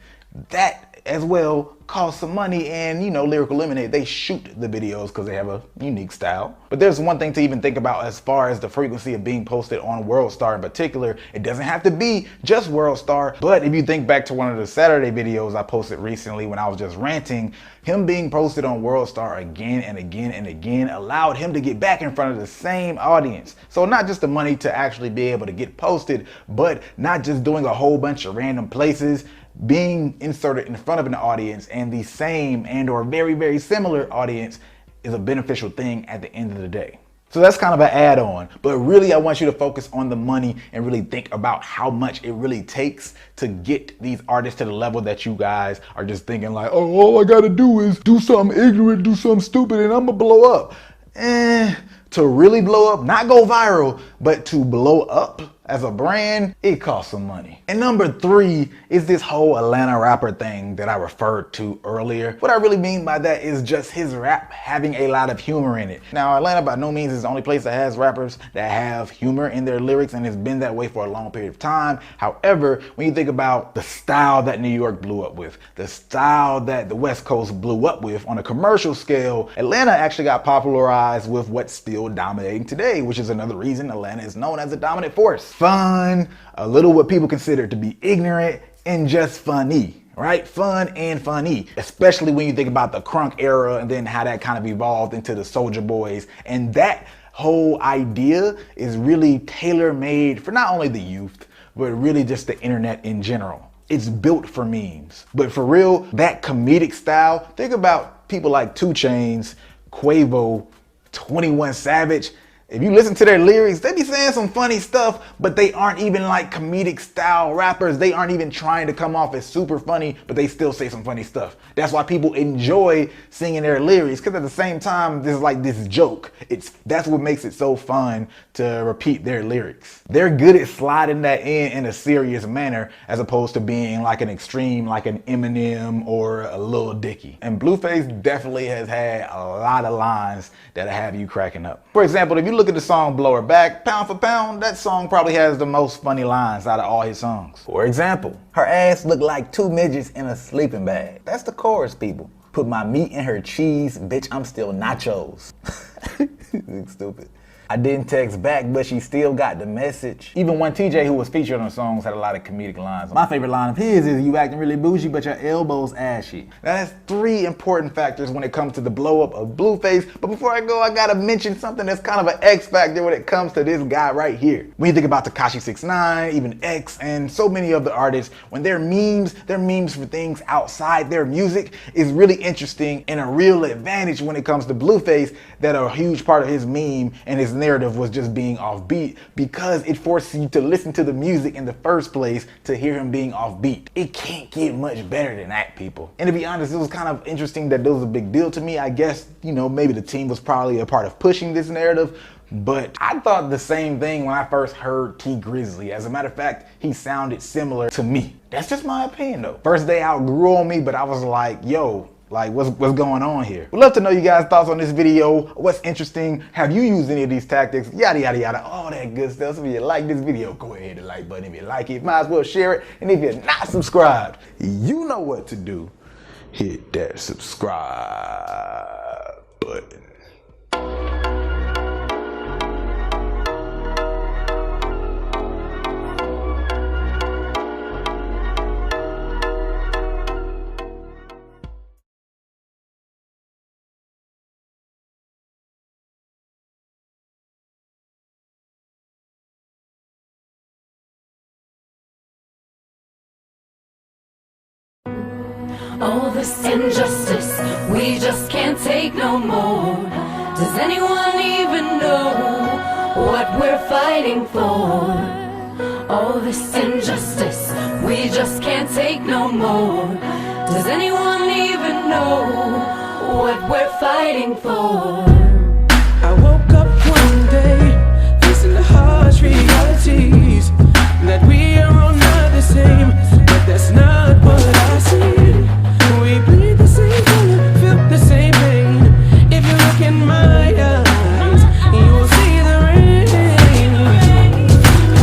That as well costs some money, and you know, Lyrical Lemonade, they shoot the videos because they have a unique style. But there's one thing to even think about as far as the frequency of being posted on Worldstar in particular. It doesn't have to be just Worldstar, but if you think back to one of the Saturday videos I posted recently when I was just ranting, him being posted on Worldstar again and again and again allowed him to get back in front of the same audience. So not just the money to actually be able to get posted, but not just doing a whole bunch of random places, being inserted in front of an audience and the same and or very, very similar audience is a beneficial thing at the end of the day. So that's kind of an add-on, but really I want you to focus on the money and really think about how much it really takes to get these artists to the level that you guys are just thinking like, oh, all I gotta do is do something ignorant, do something stupid, and I'm gonna blow up. To really blow up, not go viral, but to blow up as a brand, it costs some money. And number 3 is this whole Atlanta rapper thing that I referred to earlier. What I really mean by that is just his rap having a lot of humor in it. Now, Atlanta by no means is the only place that has rappers that have humor in their lyrics, and it's been that way for a long period of time. However, when you think about the style that New York blew up with, the style that the West Coast blew up with on a commercial scale, Atlanta actually got popularized with what's still dominating today, which is another reason Atlanta is known as a dominant force. Fun, a little what people consider to be ignorant, and just funny, right? Fun and funny, especially when you think about the crunk era and then how that kind of evolved into the Soulja Boys. And that whole idea is really tailor-made for not only the youth, but really just the internet in general. It's built for memes. But for real, that comedic style, think about people like 2 Chainz, Quavo, 21 Savage. If you listen to their lyrics, they be saying some funny stuff, but they aren't even like comedic style rappers. They aren't even trying to come off as super funny, but they still say some funny stuff. That's why people enjoy singing their lyrics, because at the same time, there's like this joke. That's what makes it so fun to repeat their lyrics. They're good at sliding that in a serious manner, as opposed to being like an extreme, like an Eminem or a Lil Dicky. And Blueface definitely has had a lot of lines that have you cracking up. For example, if you look at the song Blow Her Back, pound for pound, that song probably has the most funny lines out of all his songs. For example, her ass looked like 2 midgets in a sleeping bag. That's the chorus, people. Put my meat in her cheese, bitch, I'm still nachos. Stupid. I didn't text back, but she still got the message. Even one TJ who was featured on the songs had a lot of comedic lines. My favorite line of his is, you acting really bougie, but your elbows ashy. Now that's 3 important factors when it comes to the blow up of Blueface. But before I go, I gotta mention something that's kind of an X factor when it comes to this guy right here. When you think about Tekashi 6ix9ine, even X, and so many of the artists, when they're memes for things outside their music is really interesting and a real advantage when it comes to Blueface, that are a huge part of his meme and his narrative was just being offbeat because it forces you to listen to the music in the first place to hear him being offbeat. It can't get much better than that, people. And to be honest, it was kind of interesting that this was a big deal to me. I guess, you know, maybe the team was probably a part of pushing this narrative, but I thought the same thing when I first heard T Grizzly. As a matter of fact, he sounded similar to me. That's just my opinion though. First day out grew on me, but I was like, yo, like what's going on here? We'd love to know you guys' thoughts on this video. What's interesting? Have you used any of these tactics? Yada, yada, yada, all that good stuff. So if you like this video, go ahead and like button. If you like it, might as well share it. And if you're not subscribed, you know what to do. Hit that subscribe button. All this injustice, we just can't take no more. Does anyone even know what we're fighting for? All this injustice, we just can't take no more. Does anyone even know what we're fighting for? I woke up one day, facing the harsh realities that we are all not the same, but that's not what I see. We bleed the same color, feel the same pain. If you look in my eyes, you will see the rain.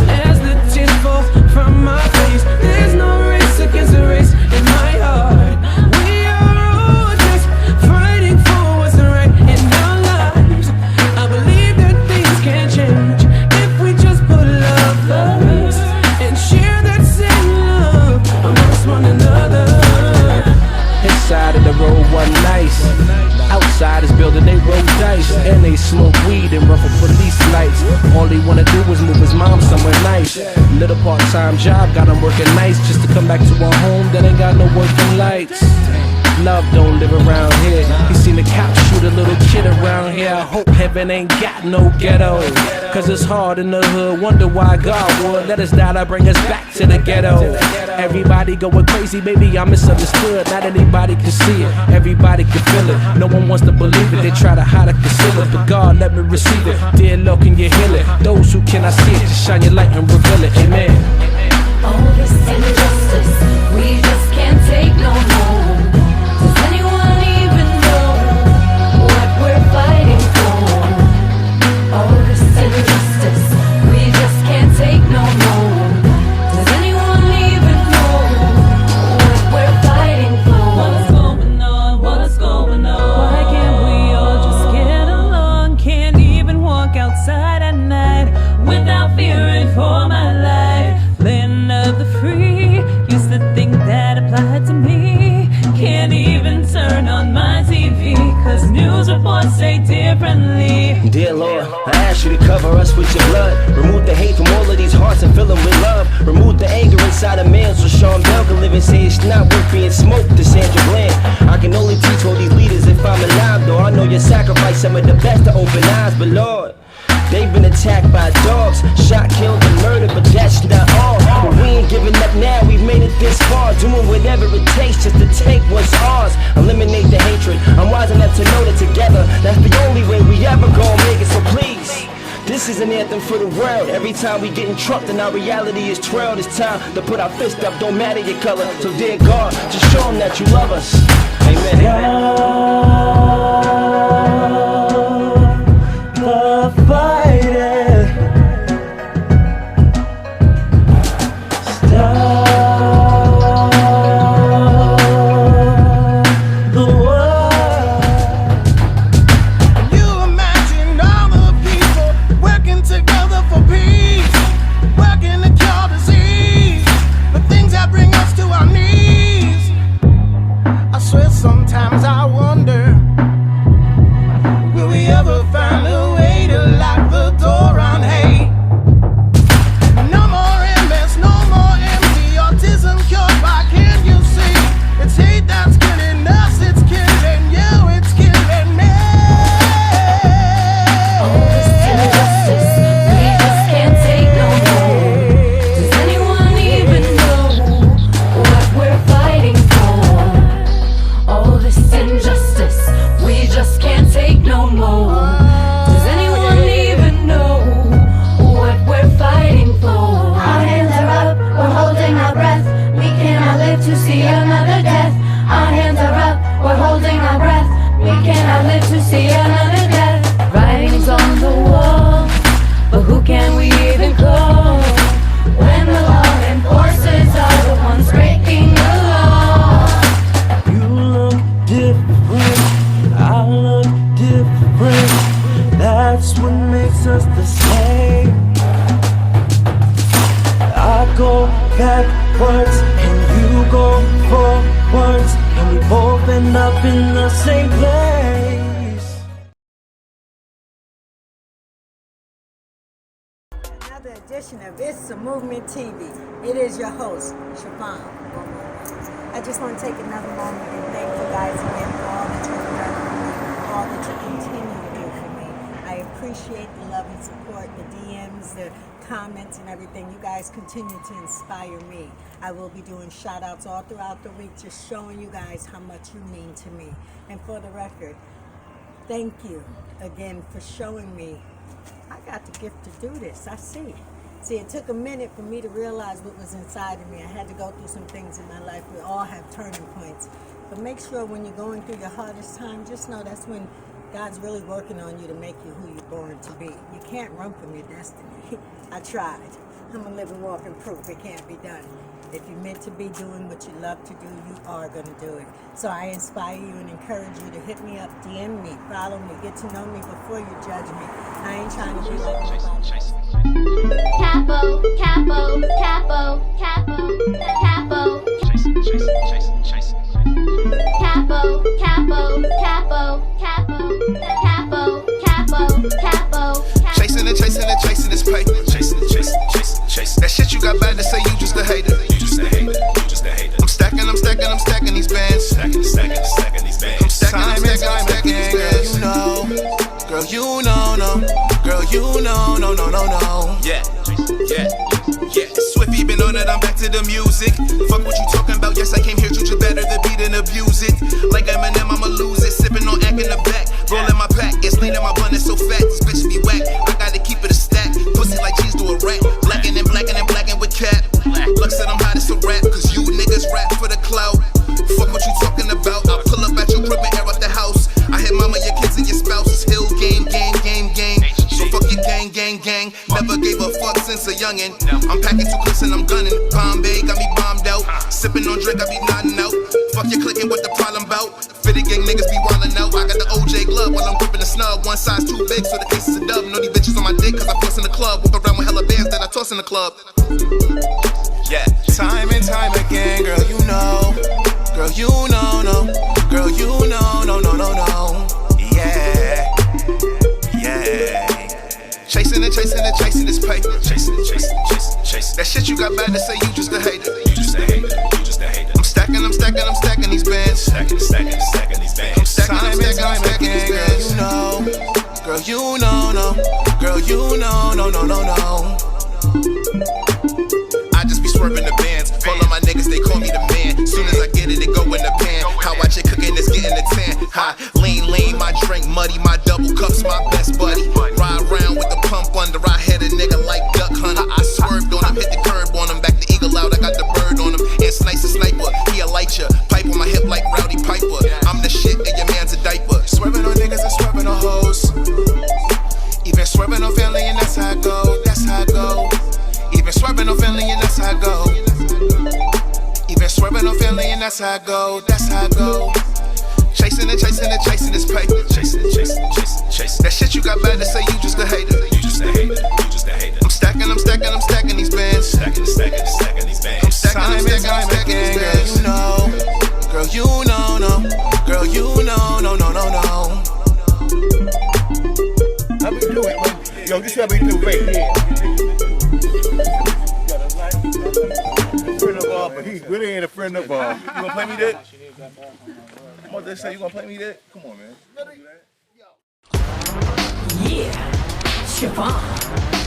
As the tears fall from my face, there's no race against a race in my heart. We are all just fighting for what's right in our lives. I believe that things can change if we just put love first and share that same love amongst one another. Inside of the road wasn't nice. Outsiders building they roll dice, and they smoke weed and ruffle police lights. All they wanna do is move his mom somewhere nice. Little part-time job got him working nights just to come back to a home that ain't got no working lights. Love don't live around here. He seen the cop shoot a little kid around here. I hope heaven ain't got no ghetto, cause it's hard in the hood. Wonder why God would let us die to bring us back to the ghetto. Everybody going crazy, baby, I'm misunderstood. Not anybody can see it, everybody can feel it. No one wants to believe it, they try to hide it, conceal it. But God, let me receive it. Dear Lord, can you heal it? Those who cannot see it, just shine your light and reveal it. Amen. All this injustice, we just can't take no more. Does anyone even know what we're fighting for? All this injustice, we just can't take no more. Does anyone even know what we're fighting for? What's going on? What's going on? Why can't we all just get along? Can't even walk outside at night without fearing for my life. Land of the free, used to think that applied to me. Can't even turn on my TV, cause news reports say differently. Dear Lord, I ask you to cover us with your blood. Remove the hate from all of these hearts and fill them with love. Remove the anger inside of man so Sean Bell can live and say it's not worth being smoked to Sandra Bland. I can only teach all these leaders if I'm alive, though I know you sacrifice some of the best to open eyes, but Lord, they've been attacked by dogs, shot, killed, and murdered, but that's not all. But we ain't giving up now, we've made it this far. Doing whatever it takes just to take what's ours. Eliminate the hatred, I'm wise enough to know that together, that's the only way we ever gonna make it, so please. This is an anthem for the world. Every time we getting trucked and our reality is trailed, it's time to put our fist up, don't matter your color. So dear God, just show them that you love us. Amen. The fighting. Stop the war. You imagine all the people working together for peace, working to cure disease, the things that bring us to our knees. I swear sometimes I wonder once, and we both end up in the same place. Another edition of It's a Movement TV. It is your host, CHIFFON111. I just want to take another moment and thank you guys again for all that you've done for me, all that you continue to do for me. I appreciate the love and support, the DMs, the comments and everything. You guys continue to inspire me. I will be doing shout outs all throughout the week, just showing you guys how much you mean to me. And for the record, thank you again for showing me I got the gift to do this. I see. See, it took a minute for me to realize what was inside of me. I had to go through some things in my life. We all have turning points. But make sure when you're going through your hardest time, just know that's when God's really working on you to make you who you're born to be. You can't run from your destiny. I tried. I'm a living, walking proof. It can't be done. If you're meant to be doing what you love to do, you are going to do it. So I inspire you and encourage you to hit me up, DM me, follow me, get to know me before you judge me. I ain't trying to be like nobody else. Capo, capo, capo, capo, capo. Capo, capo, capo, capo, capo, capo, capo. Chasing and chasing and chasing this paper. Chasing and chasing, chasing, chasing. That shit you got bad to say, you just a hater. You just a hater. You just a hater. I'm stacking these bands. Stacking these bands. I'm stacking these bands. Girl, you know, no. Girl, you know, no. Yeah. Swift, been on it, I'm back to the music. Fuck what you talking about, yes, I came here to just better the beat and abuse it. Like Eminem, I'ma lose it. Sipping on act in the back. Rolling my pack, it's lean in my bun, it's so fat. This bitch be whack, I gotta keep it a stack. Pussy like cheese to a rat. Blackin' with cap. Luck said I'm hot as a rap, cause you niggas rap for the clout. Fuck what you talking about, I'll pull up at your crib and air out the house. I hit mama, your kids and your spouses. Hill gang. So fuck your gang. Never gave a fuck since a youngin'. I'm packing 2 clips and I'm gunning. Bombay got me bombed out. Sipping on drink, I be nodding out. Fuck your clicking, what the problem about? Fitted gang niggas be wildin' out. I got the OJ glove while I'm gripping the snub. One size too big, so the case is a dub. Know these bitches on my dick, cause I fuss in the club. Walk around with hella bands that I toss in the club. Yeah, time and time again, girl, you know. Girl, you know, no. Girl, you know, no. Yeah. Chasing and chasing this paper. Chasing. That shit you got bad to say, you just a hater. You just a hater. I'm stacking these bands. Stacking these bands. I'm stacking these bands. Girl, you know, no. Girl, you know, no. I just be swerving the bands. All of my niggas, they call me the man. Soon as I get it go in the pan. How I chick cooking is getting the tan. Ha, lean, my drink muddy. My double cups, my best buddy. Ride around with the pump under. I hit a nigga like Duck Hunter. I swerved on him, hit the curb on him. Back the eagle out, I got the bird on him. And Snice a sniper, he a light ya. Pipe on my hip like Rowdy Piper. I'm the shit and your man's a diaper. Swerving on niggas and swerving on hoes. Even swerving on family and that's how I go. Even swerving on family and that's how I go. Even swerving on family and that's how I go. Chasing and chasing this paper. Chasing. That shit you got bad to say, you just a hater. You just a hater. I'm stacking these bands. Stacking these bands. I'm stacking these bands. Girl, you know, no. Girl, you know, no. How we do it, man? Yo, this is how we do right here. Friend of all, but he really ain't a friend of all. You gonna play me that? I'm about to say, you gonna play me that? Come on, man. Yeah, Chiffon,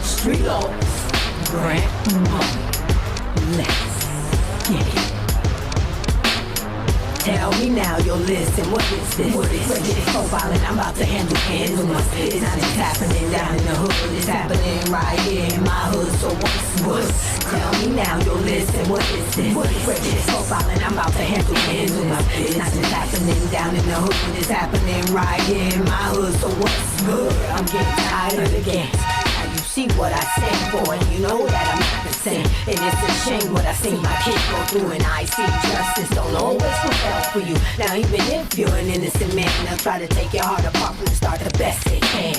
Street Lords, Brandman. Let's get it. Tell me now, yo, listen, what is this? Prejudice profiling, I'm about to handle business. It's not just happening down in the hood, it's happening right here in my hood, so what's? Tell me now, yo, listen, what is this? Prejudice profiling, I'm about to handle business. It's not just happening down in the hood, it's happening right here in my hood, so what's good? I'm getting tired of the games. You see what I stand for, and you know that I'm not the same. And it's a shame what I see my kids go through, and I see justice don't always prevail for you. Now even if you're an innocent man, they'll try to take your heart apart from the start the best they can.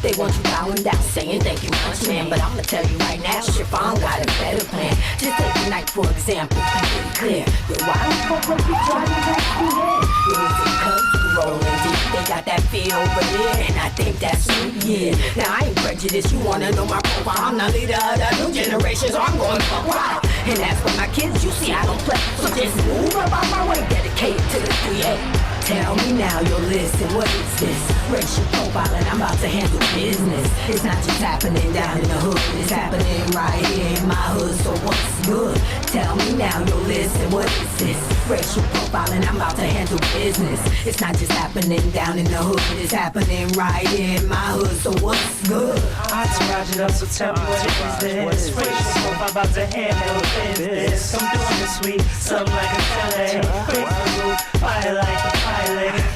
They want you bowing down, saying thank you much, man. But I'ma tell you right now, Chiffon got a better plan. Just take the night for example, make it clear. Yo, why don't you try to back your head? It was because you rolling deep. They got that feel over there, and I think that's sweet, yeah. Now I ain't prejudiced, you wanna know my profile. I'm the leader of the new generation, so I'm going for wild. And as for my kids, you see I don't play, so just move up out my way, dedicated to the 3A. Tell me now, yo, listen, what is this? Racial profiling, I'm about to handle business. It's not just happening down in the hood, it's happening right here in my hood, so what's good? Tell me now, yo, listen, what is this? Racial profiling, I'm about to handle business. It's not just happening down in the hood, it's happening right here in my hood, so what's good? Entourage it up, so tell me what is this? Racial profile, about to handle business. I'm doing the sweet, something like a deli. Raise the roof, fire like a pilot.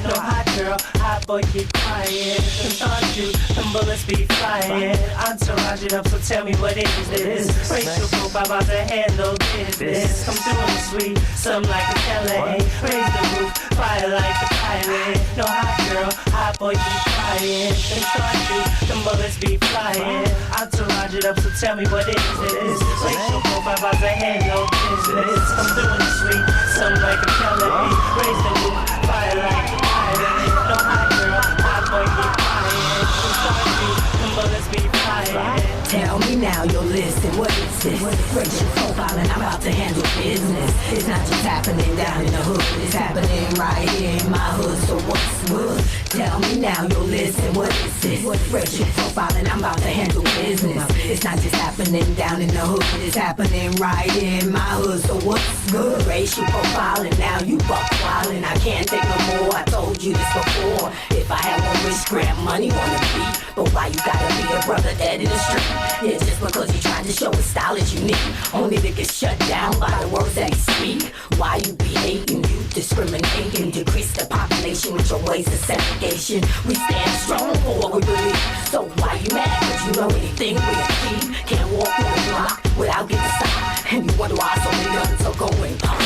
No hot girl, hot boy, keep quiet. Them thoughts you, them bullets be flying. Entourage it up, so tell me what is this? Racial profile, about to handle business. I'm doing the sweet, something like a deli. Raise the roof, fire like a pilot. No hot girl, hot boy, keep quiet. Them thoughts you, them bullets be flying. Entourage it up, so tell me what is this? Racial profile, about to handle business. I'm doing the sweet, something like a deli. Raise the roof, fire like a pilot. No hot girl, hot boy, keep quiet. Them thoughts you, them bullets be flying. Tell me now, yo, listen, what is this? Racial profiling, I'm about to handle business. It's not just happening down in the hood, it's happening right here in my hood, so what's good? Tell me now, yo, listen, what is this? Racial profiling, I'm about to handle business. It's not just happening down in the hood, it's happening right here in my hood, so what's good? Racial profiling, now you buck wildin', I can't take no more, I told you this before. If I had one rich grant money on the beat, but why you gotta be a brother dead in the street? Yeah, just because he tried to show his style is unique. Only to get shut down by the words that he speak. Why you be hating, you discriminating, decrease the population with your ways of segregation. We stand strong for what we believe. So why you mad? Cause you know anything we achieve. Can't walk through the block without getting stopped. And you wonder why so many guns are going pop.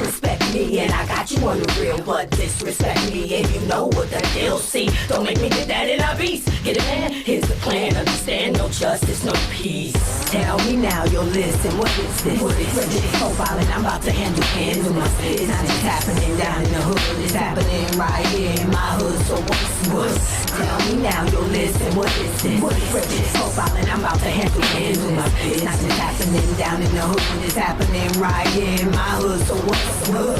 Respect me and I got you on the real, but disrespect me and you know what the deal. See, don't make me get that in a beast. Get it, man? Here's the plan. Understand, no justice, no peace. Tell me now, yo, listen, what is this? Racial profiling, I'm about to handle business. It's not just happening down in the hood, it's happening right here in my hood, so what's good? Tell me now, yo, listen, what is this? Racial profiling, I'm about to handle business. It's not just happening down in the hood, it's happening right here in my hood, so what's good?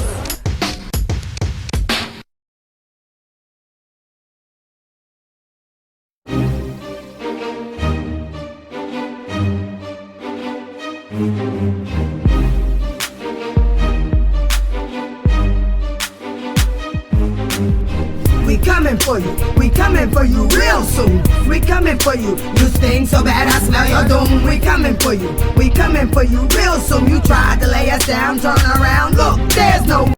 We coming for you real soon. We coming for you. You stink so bad I smell your doom. We coming for you. We coming for you real soon. You tried to lay us down, turn around. Look, there's no